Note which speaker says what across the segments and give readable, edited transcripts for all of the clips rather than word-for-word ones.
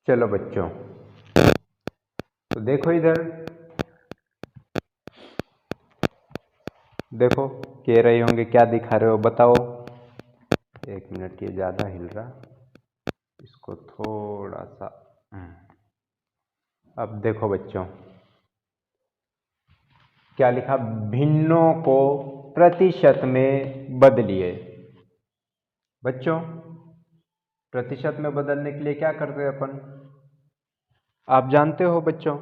Speaker 1: चलो बच्चों, तो देखो इधर, देखो कह रहे होंगे क्या दिखा रहे हो बताओ। एक मिनट, ये ज़्यादा हिल रहा, इसको थोड़ा सा। अब देखो बच्चों, क्या लिखा, भिन्नों को प्रतिशत में बदलिए। बच्चों, प्रतिशत में बदलने के लिए क्या करते हैं अपन, आप जानते हो बच्चों।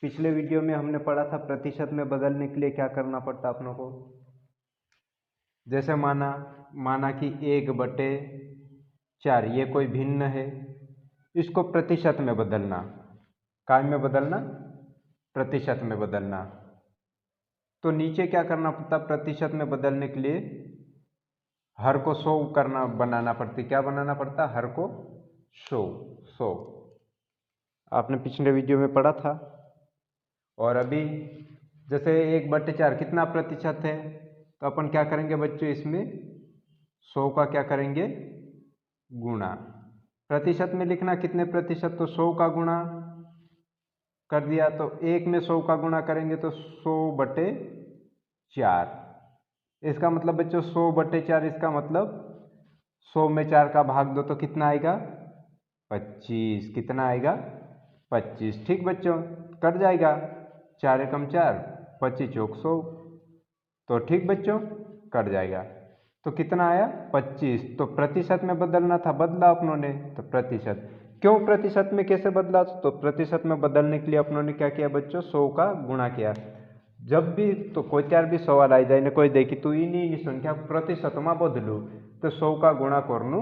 Speaker 1: पिछले वीडियो में हमने पढ़ा था प्रतिशत में बदलने के लिए क्या करना पड़ता अपनों को। जैसे माना कि 1/4 ये कोई भिन्न है, इसको प्रतिशत में बदलना। काय में बदलना, प्रतिशत में बदलना। तो नीचे क्या करना पड़ता, प्रतिशत में बदलने के लिए हर को 100 करना, बनाना पड़ती। क्या बनाना पड़ता, हर को 100। आपने पिछले वीडियो में पढ़ा था। और अभी जैसे 1/4 कितना प्रतिशत है, तो अपन क्या करेंगे बच्चों, इसमें 100 का क्या करेंगे, गुणा। प्रतिशत में लिखना कितने प्रतिशत, तो 100 का गुणा कर दिया। तो 1 में 100 का गुणा करेंगे तो 100/4। इसका मतलब बच्चों 100/4, इसका मतलब 100 में 4 का भाग दो तो कितना आएगा, 25। कितना आएगा, 25। ठीक बच्चों, कट जाएगा, 4 एकम 4, 25 चौक 100। तो ठीक बच्चों, कट जाएगा। तो कितना आया, 25। तो प्रतिशत में बदलना था, बदला अपनों ने, तो प्रतिशत। क्यों प्रतिशत में कैसे बदला, तो प्रतिशत में बदलने के लिए अपनों ने क्या किया बच्चों, 100 का गुणा किया। जब भी तो कोई त्यार भी सवाल आई जाए, कोई देखी तू इनी संख्या प्रतिशत में बदलू, तो 100 का गुणा करनू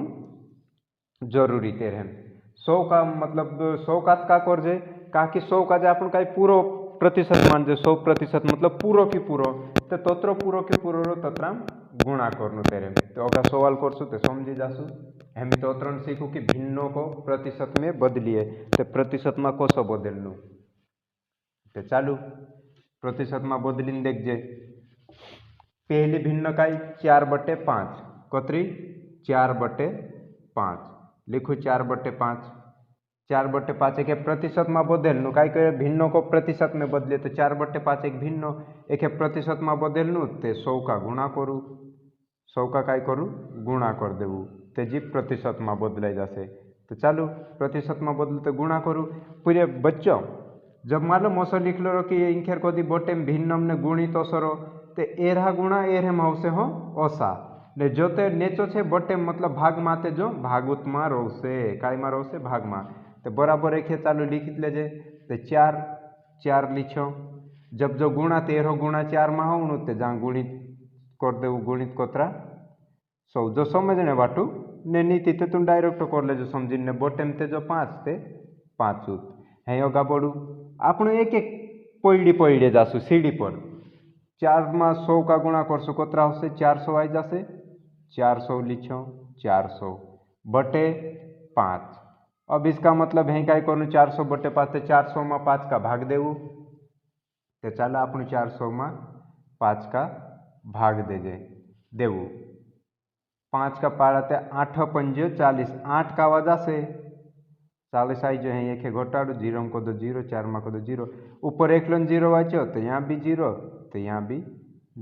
Speaker 1: जरूरी तेरे। 100 का मतलब 100 का कर जे का कि 100 का जे अपन का पूरो प्रतिशत मान जे 100% मतलब पूरो की पूरो, तो तोत्रो पूरो की पूरो रो तोत्रा गुणा करनु तेरे। तो अगर सवाल करसु तो समझी जासु। हम तोत्रण सीखू कि भिन्नों को प्रतिशत में बदलिए, तो प्रतिशत में कसो बदलनु। तो चालू प्रतिशत में बदलीने देखजे। पहली भिन्न काई 4/5, कतरी 4/5 लिखू, 4/5। 4/5 एक प्रतिशत में बदलनु, काय करे भिन्नों को प्रतिशत में बदले, तो 4/5 एक भिन्न एक प्रतिशत में बदलनु, ते 100 का गुणा करू, 100 का काय करू, गुणा कर देवू, ते जी प्रतिशत में बदलाई जासे। तो चालू प्रतिशत में बदलू तो गुणा करू। पूरे बच्चों, जब मालूम ओसो लिख लो कि इंखेर कोदी बोटे भिन्नम ने गुणित ओसरो, ते एरहा गुणा एरहेम आवशे हो ओसा, ने जो ते नेचो छे बोटे मतलब भाग माते जो भागुत में रोवशे, काय में रोवशे, भाग में। तो बराबर एक चालू लिखित लेजे। तो 4 लिखो, जब जो गुणा तेरहो गुणा 4 में होनु, तो जहाँ गुणित कर देव, गुणित कोतरा 100। जो समझने बाटू ने नीति ते तुम डायरेक्ट कर लेजो समझीने, बोटेम ते जो 5 ते 5 है योगा बड़ू। आपण एक एक पॉइडे जासू सीढ़ी पर। 4 में 100 का गुणा करसु, कोतरा होशे 400 आई जासे। 400 लिखो, 400/5। अब इसका मतलब है क्या करूँ, 400/5, तो 400 में 5 का भाग देवू। तो चलो अपन 400 में 5 का भाग देवू। 5 का पाड़ाते 8 पंजे 40, 8 का वजह से 40 आई जो है एक घटाड़ू, 0 को दो 0, 4 में को दो 0, ऊपर एक लन 0 वाचो, तो यहाँ भी 0, तो यहाँ भी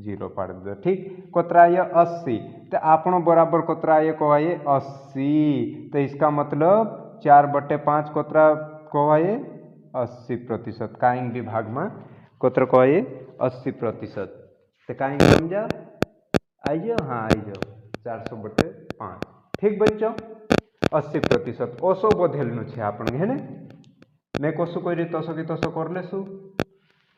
Speaker 1: 0 पाड़ दो। ठीक, कोतरा ये 80, तो आपनो बराबर कोतरा ये कहवाए 80। तो इसका मतलब 4/5 कोतरा कहवाए 80%। काइंग विभाग में कोतरा कहवाए 80%। तो काइंग समझा, आई जाओ, हाँ आई जाओ, 400/5। ठीक बच्चों, 80% ओसो बदलनु छे आपने, है ने। मैं कसु कोई रीत तसो की तसो कर लेसु।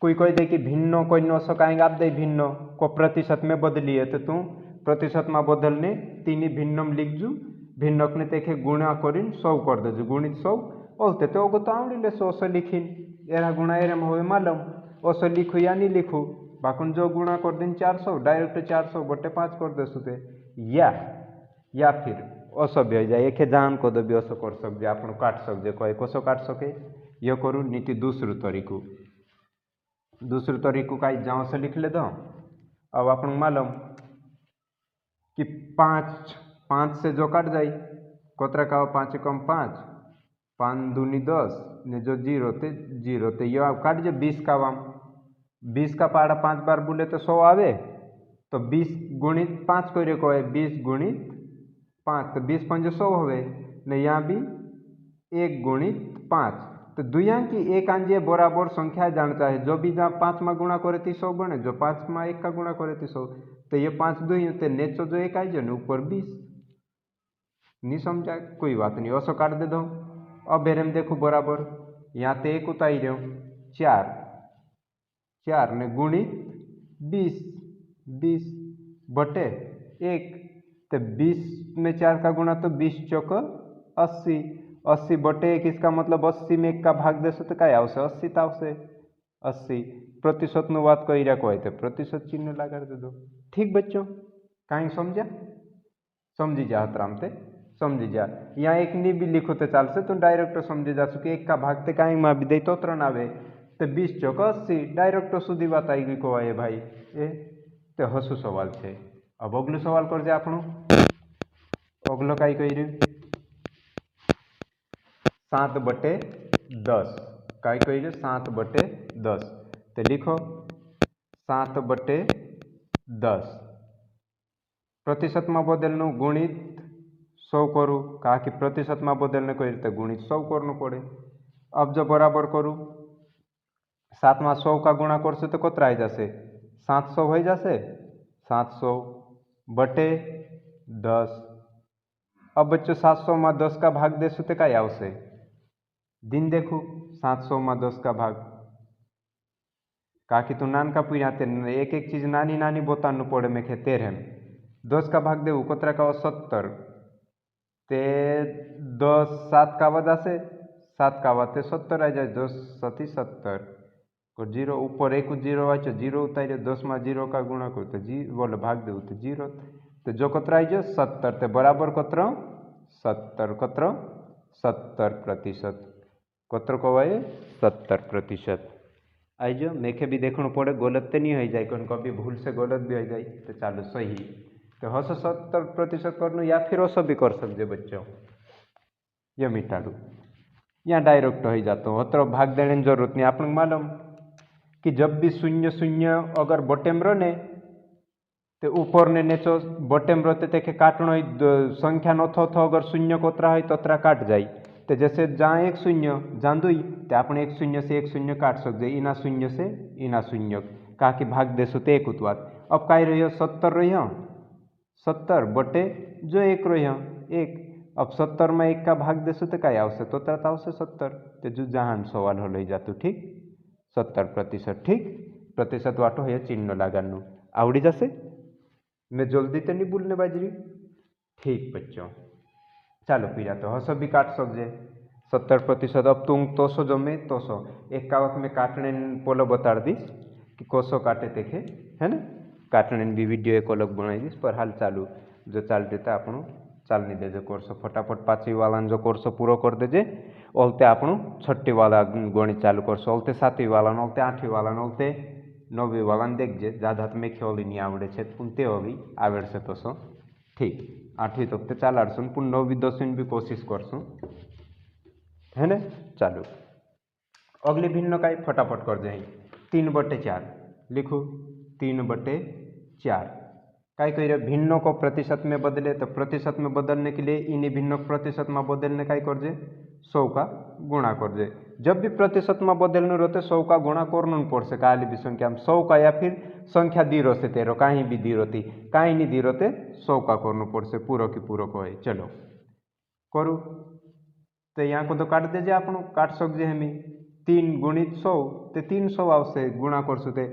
Speaker 1: कोई कोई दे कि भिन्नो कोई नसो काएंगे आप दे भिन्नो को प्रतिशत में बदलिए, तो तू प्रतिशत में बदलने तीनी भिन्नम लिखजू, भिन्नक ने तेखे गुणा करीन 100 कर देजू, गुणित 100 ओलते तो ओगो तो आवड़ी लेसो ओसो लिखीन, एरा गुणा एरम होवे मालूम, ओसो लिखू या नहीं लिखू, बाकुन जो गुणा कर दिन 400 डायरेक्ट 400/5 कर देसु ते। या फिर ओसो भी हो जाए, एक जान को दो भी ओसो कर सकते, आप काट सकते, कोई कसो काट सके ये करूँ। नीति दूसरू तरीको का जाओ से लिख ले दो। अब आप मालूम कि 5 से जो काट जाए, कोतरा का 5 एकम 5, 5 दूनी 10 ने जो जीरो थे ये आप काट जो 20 का वाम 20 का पहाड़ा 5 बार बोले तो 100 आवे। तो 20 गुणित 5 को रेको है 20 गुणित 5 तो 20 पंजे 100 हुए ने यहाँ भी 1 गुणित 5 तो दुया की एक आंजे बराबर संख्या जानता है जो भी जहाँ 5 में गुणा करे थी 100 बने जो 5 में 1 का गुणा करे थी 100 तो ये 5 दुई होते नेचो जो एक आई जो ऊपर 20 नहीं समझा कोई बात नहीं ऐसा काट दे दो। अब हेरे में देखो बराबर यहाँ तो 1 उतारी रहो 4 ने गुणित 20 बटे 1 तो 20 में 4 का गुणा तो 20 चौक 80 बटे 1 इसका मतलब 80 में 1 का भाग देसो तो क्या आवशे 80 तो आवशे 80 प्रतिशत नु बात कही रखो है तो प्रतिशत चिन्ह लगा दे दो। ठीक बच्चों कहीं समझा समझी जा हतरामते समझी जा यहाँ 1 नहीं भी लिखो तो चलसे तो डायरेक्ट समझी जा कि 1 का भाग ते कहीं में भी दे तो त्रन आवे तो 20 चौक 80 डायरेक्ट सुधी बात आई गई को भाई ए तो हसू सवाल है। अब अगलो सवाल कर दे आपनो अगलो कई कही रही 7 बटे 10 कई कही रही 7 बटे 10 तो लिखो 7 बटे 10 प्रतिशत में बदलने गुणित 100 करूँ कहा कि प्रतिशत में बदलने को रीते गुणित 100 करना पड़े। अब जो बराबर करूँ 7 में 100 का गुणा करसे तो कतरा आई जासे 700 हो जासे 700 बटे 10। अब बच्चों 700 में 10 का भाग देसु तो क्या आवशे दिन देखो 700 में 10 का भाग काकि तू नान का पुराते एक एक चीज नानी नानी बोतानु पड़े में खे 13 10 का भाग देव कतरा का 70 ते 10 7 का वजह से 7 का वाते 70 आ जाए 10 सती 70 को जीरो ऊपर एक जीरो आ जीरो उतारे 10 में जीरो का गुणा करो तो जी बोले भाग दे तो जीरो तो जो कतरा आई जाए 70 तो बराबर कतरा 70% कतर को आए 70% आई जो मेखे भी देखना पड़े गलत तो नहीं हो जाए कौन कभी भूल से गलत भी हो जाए तो चालो सही तो हस 70% करना या फिर वैसा भी कर सकते बच्चों ये मिटा लू यहाँ डायरेक्ट हो जाता हूँ अतर भाग देने की जरूरत नहीं आपको मालूम कि जब भी 0 अगर बटेम रहे तो ऊपर ने नेचो बटेम रहते ते काटना संख्या न थो अगर 0 कोतरा है तो तरा काट जाए तो जैसे जहाँ 1 0 जहाँ 2 तो आपने 1 0 से 1 0 काट सकते इना 0 से इना 0 कहा कि भाग देसो तो 1 उत्पाद अब कहीं रही 70 रही 70 बटे जो 1 रही 1 अब 70 में 1 का भाग देसो तो क्या आवश्यक तो तरह आवश्यक 70 तो जो जहां सवाल हो लई जातु ठीक 70% ठीक प्रतिशत वाटो है चिन्ह लगानु आवड़ी जासे मैं जल्दी तो नहीं भूलने बाजरी ठीक बच्चों चलो फिर तो हस भी काट सकजे 70% अब तुम तो सो जमे तो सो एक कावक में काटने पोलो बता दीस कि कोसो काटे देखे है ना काटने भी वीडियो एक अलग बनाई दीस पर हाल चालू जो चाल देता आपनो चाल नहीं देजे कोर्स फटाफट 5वीं वाला जो कोर्स पूरा कर देजे ओलते आपनो 6ठी वाला गणित चालू करसो ओलते 7वीं वाला ओलते 8वीं वाला ओलते 9वीं वाला देखजे ज्यादा में खेली नहीं आवड़े छे पुनते होगी आवड़ से तो सो ठीक 8वीं तक तो चाल आड़सुन पुन 9वीं 10वीं भी कोशिश करसुँ है ना चालू अगली भिन्न का फटाफट कर जाए 3/4 लिखो 3/4 कई कह रहे भिन्नों को प्रतिशत में बदले तो प्रतिशत में बदलने के लिए इन्हीं भिन्नों को प्रतिशत में बदलने का कर दे 100 का गुणा कर दे जब भी प्रतिशत में बदलने रहते 100 का गुणा करना पड़ से काली भी संख्या में 100 का या फिर संख्या दी रहते तेरो कहीं भी दी रहती कहीं नहीं दी रहते 100 का करना पड़ से पूरा की पूरा को है चलो करूँ तो यहाँ को तो काट दीजिए आप काट सकते हमें 3 गुणित 100 तो 300 आवश्य गुणा कर सकते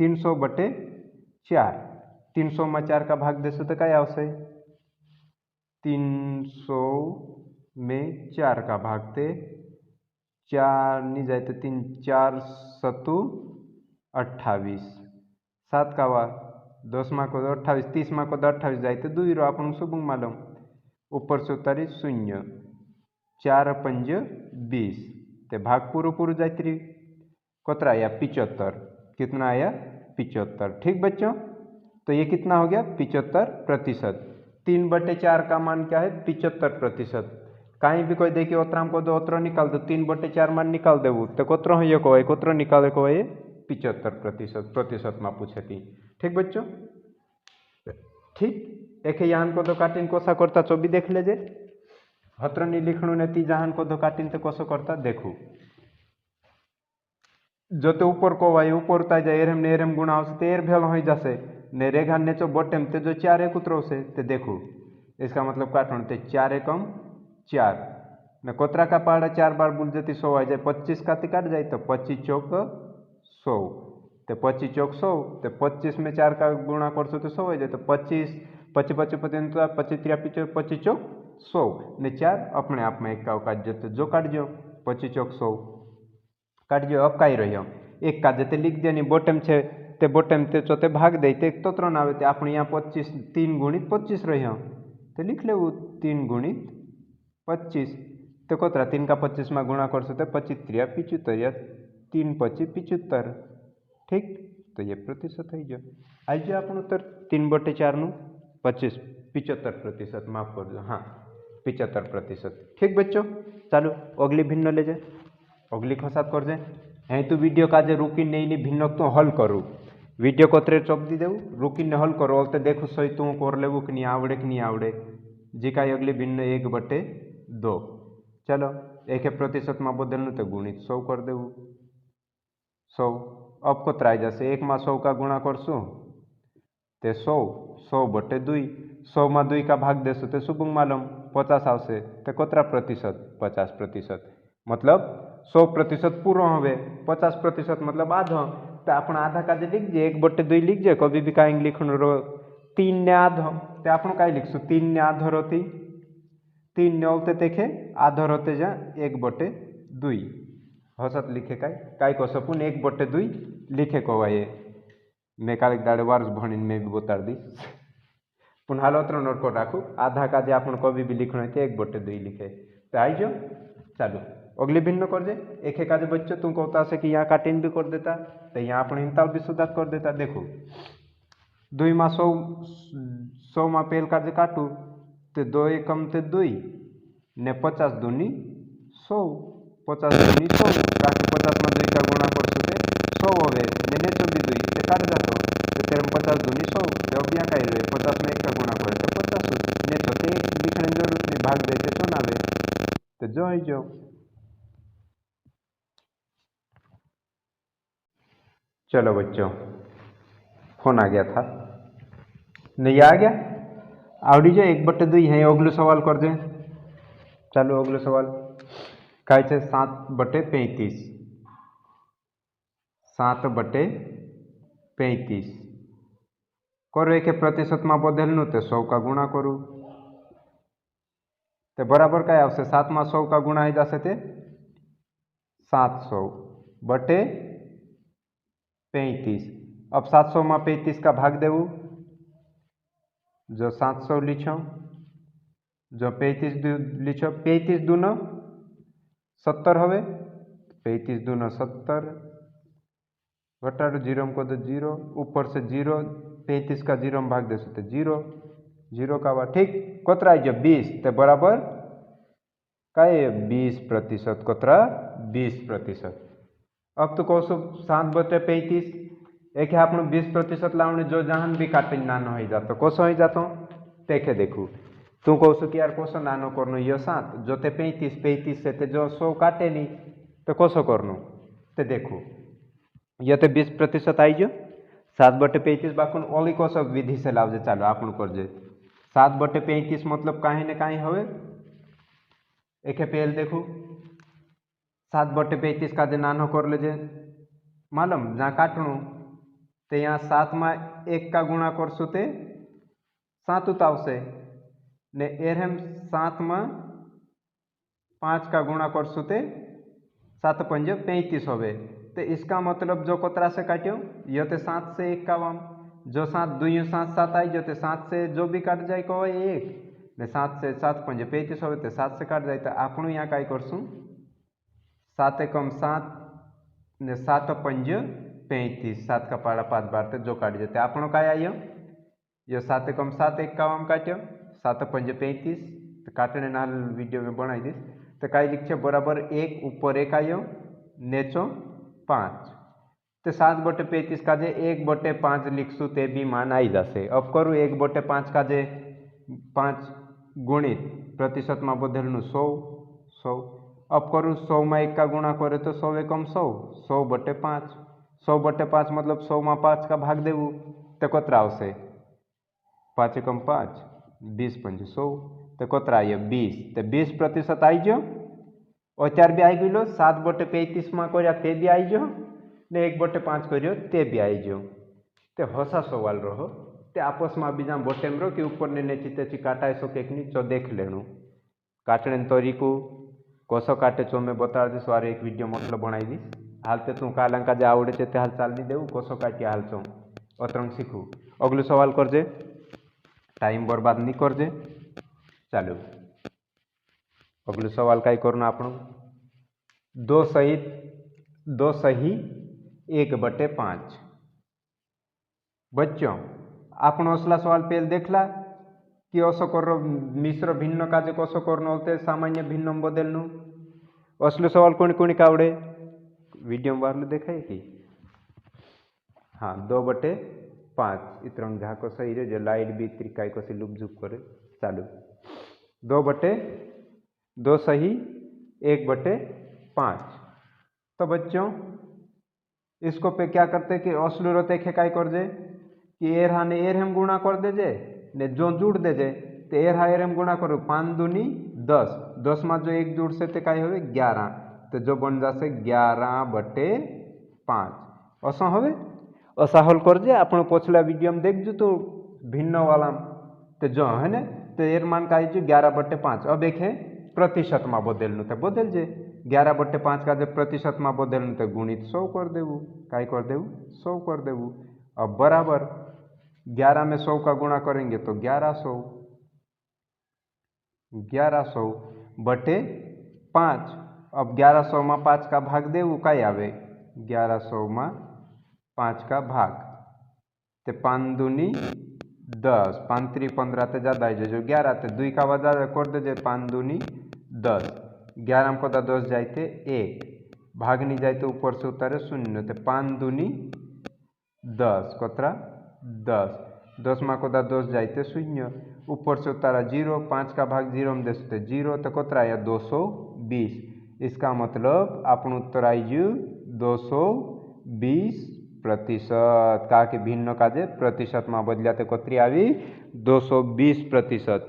Speaker 1: 300/4 300 में 4 का भाग देसो तो क्या आवश्य 300 में 4 का भाग ते 4 नहीं जाए तो 3 4 7 28 7 का वा 10 में को 28 30 में को 28 जाए तो 2 रो अपन शुभ मालूम ऊपर से उतारी 0 4 5 20 ते भाग पूरा पूरा जाती कतरा आया 75 कितना आया 75 ठीक बच्चों तो ये कितना हो गया 75%। 3/4 का मान क्या है 75%। कहीं भी कोई देखिए ओतराम को दो ओतरो निकाल दो 3/4 मान निकाल देवु तो कोतरो है को है कोतरो निकाले को है 75% प्रतिशत में पूछे थी। ठीक बच्चों, ठीक एक यान को दो काटीन कोसा करता चो भी देख लेजे हत्र नहीं लिखणु ने ती जहान को दो काटीन तो कोसो करता देखू जो ते ऊपर को वाई ऊपर ता जाए एरम ने एरम गुणा होसे ते एर भेल हो जासे ने रेखा ने चो बॉटम ते जो 4 एक उतरो से ते देखू इसका मतलब काटण ते 4 एकम 4 ने कोतरा का पाड़ा 4 बार बुल जती 100 आ जाए 25 का काट जाए तो 25 चौक 100 तो 25 चौक 100 तो 25 में 4 का गुणा करसो तो 100 आ जाए तो 25 25 25 25 25 25 चौक 100 ने 4 अपने आप में एक का काट जो जो काट जो 25 चौक 100 काट जो अब कई रही एक का जते लिख दे बॉटम छे ते बॉटम ते चोते भाग दे ते तोत्र ना आवे ते આપણે यहाँ 25 3 गुणित 25 रही तो लिख ले 3 गुणित 25 तो कोतरा 3 का 25 में गुणा कर सकते 25 3 75 या 3 25 75। ठीक तो ये प्रतिशत है जो आज जो अपन उत्तर 3/4 नु 25 75% माफ कर दो हाँ 75%। ठीक बच्चों चलो अगली भिन्न ले जाए अगली खसात कर जाए हैं तो वीडियो का जे रुकी नहीं भिन्न तो हल करूँ वीडियो को त्रे चौक दी देव रुकी ने हल करो तो देखो सही तू कर लेवु कि नहीं आवड़े कि नहीं आवड़े जी का अगली भिन्न 1/2 चलो एक प्रतिशत में बदलनु तो गुणित 100 कर देवु 100 अब को त्राई जैसे 1 में 100 का गुणा करसु ते 100 100/2 100 में 2 का भाग देसु तो शुभंग मालूम 50 आवशे तो कोतरा प्रतिशत 50% मतलब 100% पूरा हवे 50% मतलब आधा तो आपण आधा का लिख जे 1/2 लिख जे कभी भी कहीं लिखनु रो 3 ने आधा तो आपण कहीं लिखसु 3 ने आधा रोती 3 ने औते देखे आधा रोते जा 1/2 हसत लिखे काय को सपुन 1/2 लिखे को ये मैं काल दाड़े वार्स भणीन में भी बता दी पुनः हालोत्र नोट को राखू आधा का जे आपण कभी भी लिखना है 1/2 लिखे तो आई जो चलो अगली भिन्न कर दे एक आज बच्चों तुम कहता से कि यहाँ काटिन भी कर देता तो यहाँ अपन हिंता भी सुधार कर देता देखो 2 में 100 में पेल का जे काटू तो 2 एकम ते 2 ने 50 दूनी 100 50 दूनी 100 काटू 50 में 2 का गुणा कर सकते 100 होवे ने 24 ते काट जातो तो तेरे में 50 दूनी 100 तो अब यहाँ का 50 में 1 का गुणा करे तो 50 ने तो ते लिखने जरूरत नहीं भाग देते तो ना तो जो है जो चलो बच्चों फोन आ गया था नहीं आ गया आवड़ी जो 1/2 है अगलो सवाल कर दे चलो अगलो सवाल काय छे 7/35 7/35 करो एक प्रतिशत में बदलनु तो 100 का गुणा करूँ तो बराबर क्या आवशे 7 में 100 का गुणा आई जासे ते 700/35 अब 700 में 35 का भाग देवु जो 700 लिखो जो 35 लिखो 35 दूनो 70 हवे 35 दूनो 70 घटाड़ो 0 को तो 0 ऊपर से 0 35 का 0 में भाग दे सकते 0 0 का हुआ ठीक कोतरा जो 20 तो बराबर का 20% कोतरा 20%। अब तो कहो 7/35 एक आप 20% लाने जो जहां भी काटे नानो हो जातो कोसो हो जातो देखे देखू तू कहो कि यार कोसो नानो करनो ये 7 जो ते 35 से ते जो 100 काटे नहीं तो कोसो करनो ते देखू ये तो 20% आई जो 7/35 बाकुन ओली कोसो विधि से लावजे चालो आपन करजे 7/35 मतलब कहीं न कहीं हवे एक पहल देखू 7/35 का जे नानो कर लेजे मालूम जहाँ काटणु तो यहाँ 7 में 1 का गुणा करसु ते 7 आवशे ने एरम 7 में 5 का गुणा करसु ते 7 पंजे 35 होवे तो इसका मतलब जो कोतरा से काट्यो ये तो 7 से 1 का वाम जो 7 2 7 7 आई जो 7 से जो भी काट जाए को 1 ने 7 से 7 पंजे 35 होवे तो 7 से काट जाए तो आपणु यहाँ कई करसु 7 एकम 7 ने 7 पंज 35 7 का पाड़ा 5 बार तो जो काट जाते आपणो क्या आयो ये 7 एकम 7 1 का वाम काट्यो 7 पंजे 35 तो काटने नाल वीडियो में बनाई दीश तो कई लिख छे बराबर 1 ऊपर 1 आयो नेचो 5 तो 7/35 का जे 1/5 लिखसु ते भी मान आई जासे। अब करूँ 1/5 का जे 5 गुणित प्रतिशत में बदलनु 100 अब करूँ 100 में 1 का गुणा करे तो 100 एकम 100 100/5 100/5 मतलब 100 में 5 का भाग देवु तो कतरा आवशे 5 एकम 5 20 पंजे 100 तो कतरा आए 20 तो 20% आई जो अत्यार भी आई गयो 7/35 में कर्या ते भी आई जो ने 1/5 कर्यो ते भी आई जो ते हसा सवाल रहो ते आपस में बीजा बोटेम रो कि ऊपर ने नीचे तेची काटाई सके कि नहीं चो देख लेनु काटने तरीको कोसो काटे चो मैं बता दी सवार एक वीडियो मतलब बनाई दी हाल ते तू कालंका जे आवड़े ते हाल चाल नहीं देव कोसो काटी हाल चो अतरंग सीखू अगलो सवाल करजे टाइम बर्बाद नहीं करजे चालू अगलो सवाल कई करना आपनो 2 सही 1/5 बच्चों आपनो असला सवाल पहले देखला कि असो कर मिश्र भिन्न का जे कसो करनो होते सामान्य भिन्न बदलनु असलो सवाल कोणी कोणी कावड़े वीडियो में बाहर देखाय कि हाँ 2/5 इतरंग घा को सही रे जो लाइट भी त्रिकाई को से लुप झुप करे चालू 2 सही 1/5 तो बच्चों इसको पे क्या करते कि असलू रो देखे काय कर दे कि एरहा ने एर हम गुणा कर दे जे ने जो जुड़ दे जे तो एरहा एर हम गुणा करो 5 दूनी 10 10 में जो एक जुड़ से ते काय होवे 11 तो जो बन जासे 11/5 असा होवे असा हल कर जे आपण पछला वीडियो में देखजो तो भिन्न वाला तो जो है ना तो एर मान का 11/5 अब एक है प्रतिशत में बदलनु तो बदल जे 11/5 का जब प्रतिशत में बदलनु तो गुणित 100 कर देवु काय कर देवु 100 कर देवु अब बराबर 11 में 100 का गुणा करेंगे तो 1100/5 अब 1100 में 5 का भाग देवु काय आवे 1100 में 5 का भाग तो 5 दूनी 10 5 3 15 तो ज्यादा है जो 11 तो 2 का वजह कर दे 5 दूनी 10 11 में कदा 10 जाते 1 भाग नहीं जाए तो ऊपर से उतारे 0 तो 5 दूनी 10 कतरा 10 में कदा 10 जाते 0 ऊपर से उतारा 0 5 का भाग 0 में देते 0 तो कतरा आया 220 इसका मतलब अपन उत्तर आई जू 220% का के भिन्न काजे प्रतिशत में बदलिया तो कतरी आई 220%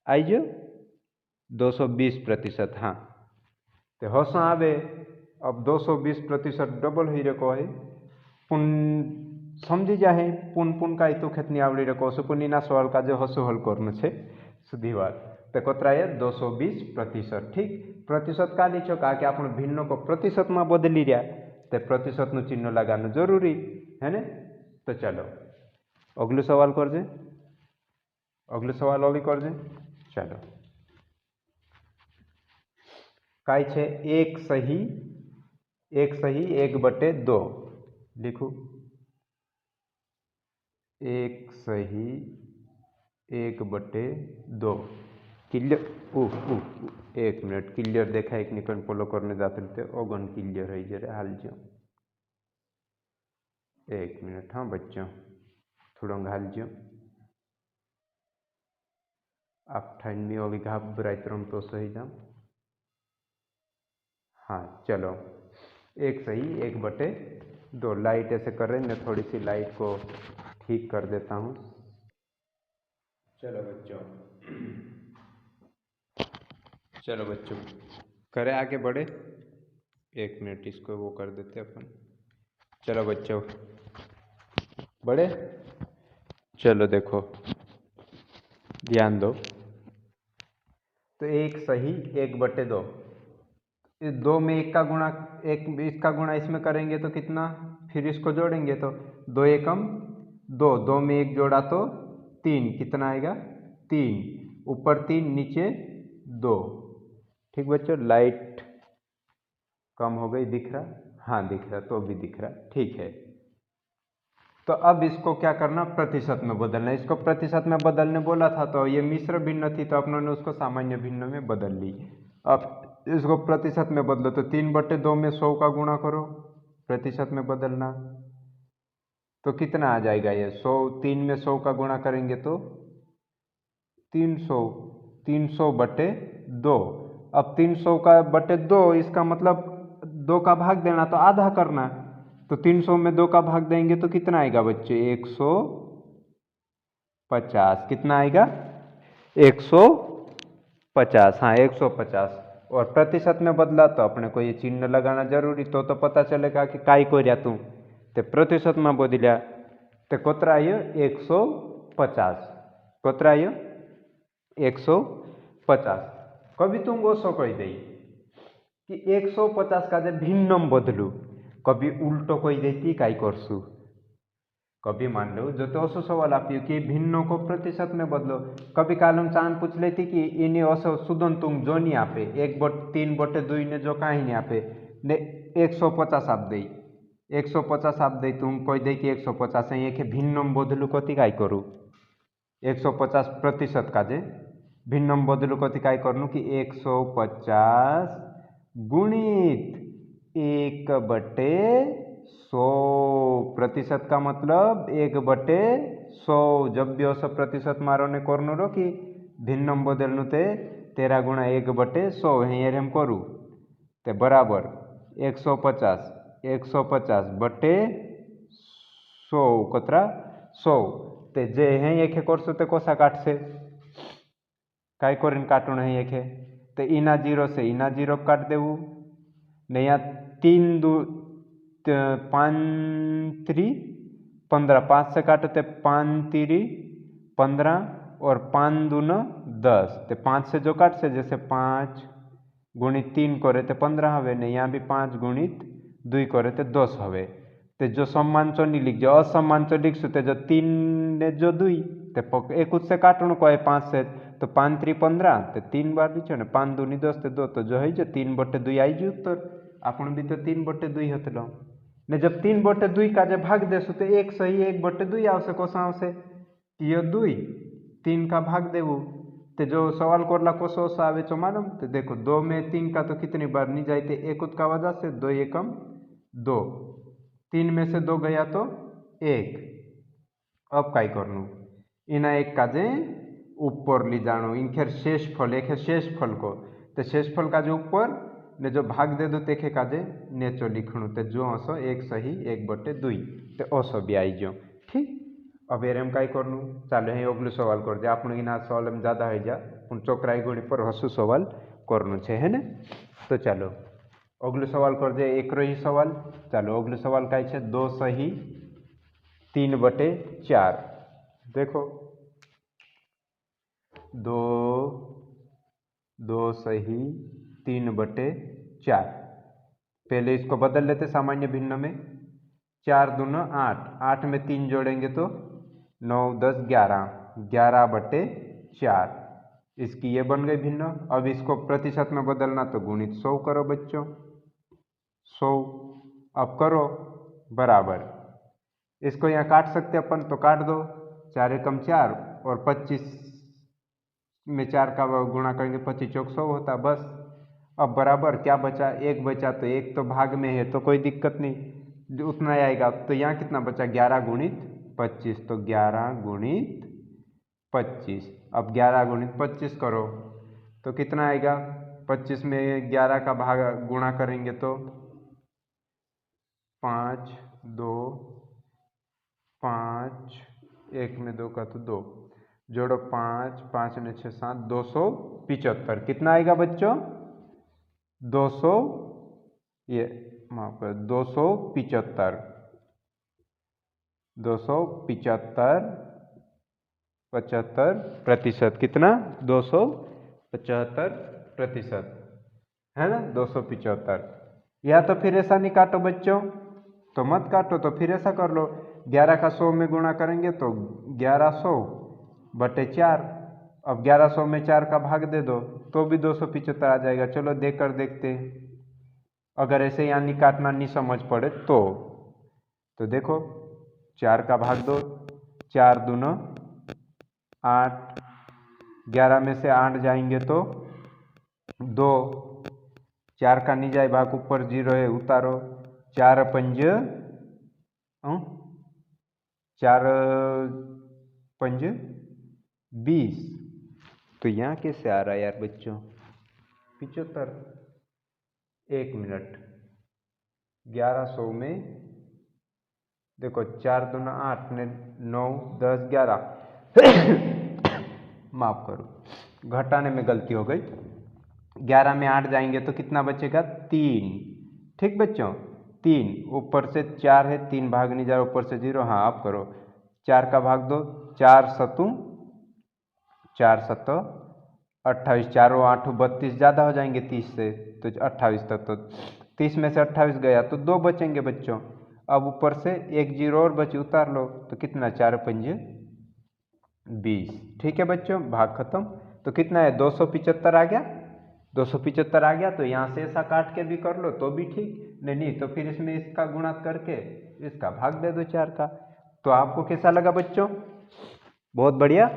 Speaker 1: आई जो 220% हाँ तो हसा आवे अब 220% डबल ही रखो है पुन समझी जाए पुन का तो खेतनी आवड़ी रखो सुपुनी ना सवाल का जो हसो हल करना है सीधी बात तो कतरा है 220% ठीक प्रतिशत का लीचो का कि आप भिन्न को प्रतिशत में बदली रहा तो प्रतिशत नु चिन्ह लगाना जरूरी है ने तो चलो अगलो सवाल कर जे अगलो सवाल अभी कर जे चलो काय छे 1 सही 1/2 लिखू 1 सही 1/2 क्लियर एक मिनट क्लियर देखा एक निकन फॉलो करने जाते थे ओगन क्लियर है जरा हाल जो एक मिनट हाँ बच्चों थोड़ा हाल जो आप ठाइन में अभी घाबराइतरम तो सही जाम हाँ चलो 1 सही 1/2 लाइट ऐसे कर रहे मैं थोड़ी सी लाइट को ठीक कर देता हूँ चलो बच्चों करें आगे बढ़े एक मिनट इसको वो कर देते अपन चलो बच्चों बढ़े चलो देखो ध्यान दो तो 1 सही 1/2 इस 2 में 1 का गुणा एक इसका गुणा इसमें करेंगे तो कितना फिर इसको जोड़ेंगे तो 2 एकम 2 में 1 जोड़ा तो 3 कितना आएगा 3 ऊपर 3 नीचे 2 ठीक बच्चों लाइट कम हो गई दिख रहा हाँ दिख रहा तो भी दिख रहा ठीक है तो अब इसको क्या करना, प्रतिशत में बदलना। इसको प्रतिशत में बदलने बोला था तो ये मिश्र भिन्न थी तो अपनों ने उसको सामान्य भिन्न में बदल ली। अब इसको प्रतिशत में बदलो तो 3/2 में 100 का गुणा करो, प्रतिशत में बदलना तो कितना आ जाएगा ये 100। 3 में 100 का गुणा करेंगे तो 300, 300/2। अब 300 का बटे 2, इसका मतलब 2 का भाग देना तो आधा करना। तो 300 में 2 का भाग देंगे तो कितना आएगा बच्चे, 150। कितना आएगा, 150। हाँ 150। और प्रतिशत में बदला तो अपने को ये चिन्ह लगाना जरूरी, तो पता चलेगा कि काय कोर्या तू ते प्रतिशत में बदल्या ते कोतरा आयो 150। कोतरा आयो 150। कभी तुम गोसो कही दे कि 150 का जे भिन्नम बदलू, कभी उल्टो कही देती काय करसु। कभी मान लो जो तो असो सवाल आप्यो कि भिन्नों को प्रतिशत में बदलो, कभी कालम चांद पूछ लेती कि इन्हें असो सुदन तुम जो नहीं आपे 3/2 ने जो कहीं नहीं आपे ने 150 आप दे, 150 आप दे तुम कही दे कि 150 है एक भिन्नम बदलू कति काय करू, 150 प्रतिशत का जे भिन्नम बदलू कति काय करनु कि 150 गुणित 1/100। प्रतिशत का मतलब 1/100। जब भी अस प्रतिशत मारो ने करनु रो कि भिन्नम बदलनु ते 13 गुणा 1/100 है हम करू ते बराबर 150/100 कतरा 100 ते जे है एक करसो ते कोसा काटसे काय करीन काटून है एक ते इना 0 से इना 0 काट देवू ने यहाँ 3 2 5 3 15, 5 से काटो ते 5 3 15 और 5 2 10 ते 5 से जो काट से जैसे 5 गुणित 3 करे ते 15 हवे ने यहाँ भी 5 गुणित 2 करे ते 10 हवे। ते जो सम्मान चो नहीं लिख जो असम्मान चो लिख सुते जो 3 ने जो 2 ते एक से काटू को 5 से तो 5 3 15 ते 3 बार लीचो ने 5 2 10 ते 2 तो जो है जो 3/2 आई जी उत्तर। अपन भी तो 3/2 होते ने जब 3/2 का जब भाग देसु तो एक सही 1/2 आवश्यक कोसा आवश्यक ये 2 3 का भाग देवु तो जो सवाल करला कोसो आवे चो मालूम। तो देखो 2 में 3 का तो कितनी बार नहीं जाते एक का वजह से 2 एकम 2, 3 में से 2 गया तो 1। अब काय करनु इना एक का जे ऊपर ली जानो इनखेर शेष फल एक है शेष फल को तो शेष फल का जो ऊपर ने जो भाग दे दो तेखे काजे नेचो लिखणु ते जो असो एक सही 1/2 ते ओसो भी आई जो ठीक। अब एरम काय करनु चालो है अगलो सवाल कर दे आपण इना सवाल में ज्यादा है जा उन चोकराई गोड़ी पर हसु सवाल करनु छे है ने। तो चलो अगलो सवाल कर दे एक रही सवाल। चलो अगलो सवाल काय छे 2 सही 3/4। देखो 2 सही 3/4। पहले इसको बदल लेते सामान्य भिन्न में 4 दूना 8, 8 में 3 जोड़ेंगे तो 9 10 11, 11/4 इसकी ये बन गई भिन्न। अब इसको प्रतिशत में बदलना तो गुणित 100 करो बच्चों 100। अब करो बराबर इसको यहाँ काट सकते अपन तो काट दो 4 एकम 4 और 25 में 4 का गुणा करेंगे 25 चौक 100 होता बस। अब बराबर क्या बचा एक बचा तो एक तो भाग में है तो कोई दिक्कत नहीं उतना ही आएगा। तो यहाँ कितना बचा 11 गुणित 25 तो 11 गुणित 25। अब 11 गुणित 25 करो तो कितना आएगा 25 में 11 का भाग गुणा करेंगे तो 5 2 5 1 में 2 का तो 2 जोड़ो 5 5 ने 6 7 275 कितना आएगा बच्चों 200 ये माफ कर 275% कितना 275% है ना 275। या तो फिर ऐसा नहीं काटो बच्चों तो मत काटो तो फिर ऐसा कर लो 11 का 100 में गुणा करेंगे तो 1100/4। अब 1100 में 4 का भाग दे दो तो भी 275 आ जाएगा। चलो देकर देखते हैं अगर ऐसे यहाँ नहीं काटना नहीं समझ पड़े तो देखो 4 का भाग दो, 4 दूना 8, 11 में से 8 जाएंगे तो 2, 4 का नहीं जाए भाग, ऊपर 0 है उतारो, 4 पंज 20। तो यहाँ कैसे आ रहा है यार बच्चों, 75। 1 मिनट, 1100 में देखो 4 दूना 8 ने 9 10 11 माफ करो घटाने में गलती हो गई। 11 में 8 जाएंगे तो कितना बचेगा 3। ठीक बच्चों, 3 ऊपर से 4 है, 3 भाग नहीं जा रहा, ऊपर से 0। हाँ आप करो, 4 का भाग दो, 4 सतु 28, 4 8 32 ज़्यादा हो जाएंगे 30 से, तो 28 तक। तो 30 में से 28 गया तो 2 बचेंगे बच्चों। अब ऊपर से 1 0 और बचे, उतार लो, तो कितना 4 पंजे 20। ठीक है बच्चों, भाग खत्म। तो कितना है 275 आ गया, 275 आ गया। तो यहाँ से ऐसा काट के भी कर लो तो भी ठीक, नहीं तो फिर इसमें इसका गुणा करके इसका भाग दे दो 4 का। तो आपको कैसा लगा बच्चों, बहुत बढ़िया।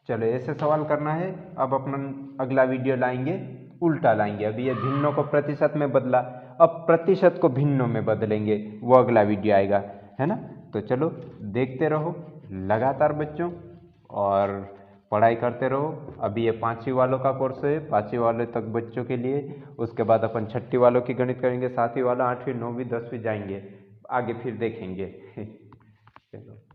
Speaker 1: चलो ऐसे सवाल करना है। अब अपना अगला वीडियो लाएंगे, उल्टा लाएंगे। अभी ये भिन्नों को प्रतिशत में बदला, अब प्रतिशत को भिन्नों में बदलेंगे, वो अगला वीडियो आएगा, है ना। तो चलो देखते रहो लगातार बच्चों, और पढ़ाई करते रहो। अभी ये 5वीं वालों का कोर्स है, 5वीं वाले तक बच्चों के लिए। उसके बाद अपन 6ठी वालों की गणित करेंगे, 7वीं वाला 8वीं 9वीं 10वीं जाएंगे, आगे फिर देखेंगे। चलो।